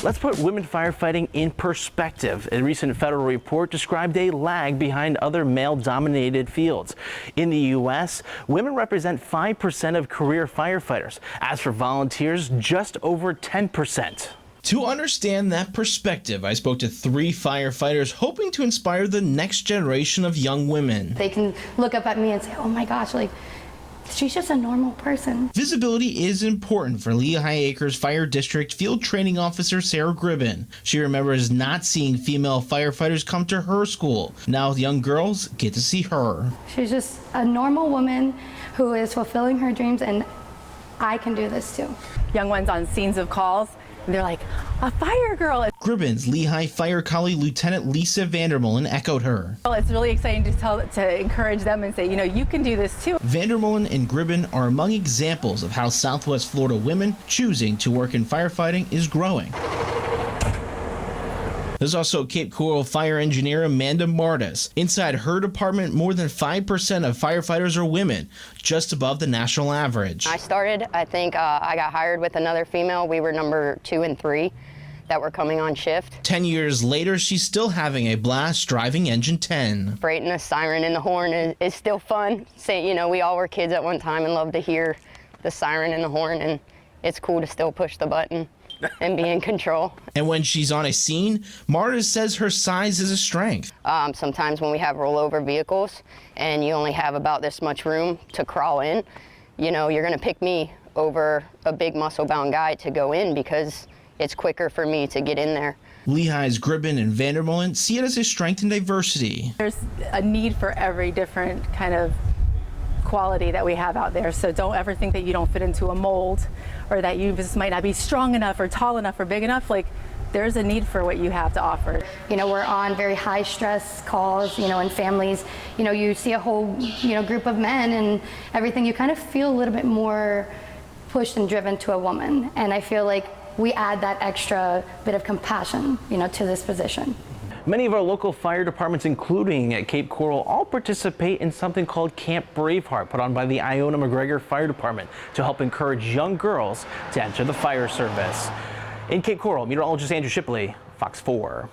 Let's put women firefighting in perspective. A recent federal report described a lag behind other male-dominated fields. In the U.S., women represent 5% of career firefighters. As for volunteers, just over 10%. To understand that perspective, I spoke to 3 firefighters hoping to inspire the next generation of young women. They can look up at me and say, oh my gosh, like, she's just a normal person. Visibility is important for Lehigh Acres Fire District Field Training Officer Sarah Gribben. She remembers not seeing female firefighters come to her school. Now young girls get to see her. She's just a normal woman who is fulfilling her dreams, and I can do this too. Young ones on scenes of calls, and they're like, a fire girl. Gribben's Lehigh Fire colleague Lieutenant Lisa Vandermolen echoed her. Well, it's really exciting to encourage them and say, you know, you can do this too. Vandermolen and Gribben are among examples of how Southwest Florida women choosing to work in firefighting is growing. There's also Cape Coral fire engineer Amanda Martis. Inside her department, more than 5% of firefighters are women, just above the national average. I started, I think I got hired with another female. We were number 2 and 3 that were coming on shift. 10 years later, she's still having a blast driving Engine 10. Operating the siren and the horn is still fun. You know, we all were kids at one time and loved to hear the siren and the horn, and it's cool to still push the button and be in control. And when she's on a scene, Marta says her size is a strength. Sometimes when we have rollover vehicles and you only have about this much room to crawl in, you know, you're gonna pick me over a big muscle-bound guy to go in because it's quicker for me to get in there. Lehigh's Gribben and Vandermolen see it as a strength and diversity. There's a need for every different kind of quality that we have out there, so don't ever think that you don't fit into a mold or that you just might not be strong enough or tall enough or big enough. Like, there's a need for what you have to offer. You know, we're on very high stress calls, you know, and families, you know, you see a whole, you know, group of men and everything, you kind of feel a little bit more pushed and driven to a woman. And I feel like we add that extra bit of compassion, you know, to this position. Many of our local fire departments, including at Cape Coral, all participate in something called Camp Braveheart, put on by the Iona McGregor Fire Department to help encourage young girls to enter the fire service. In Cape Coral, meteorologist Andrew Shipley, Fox 4.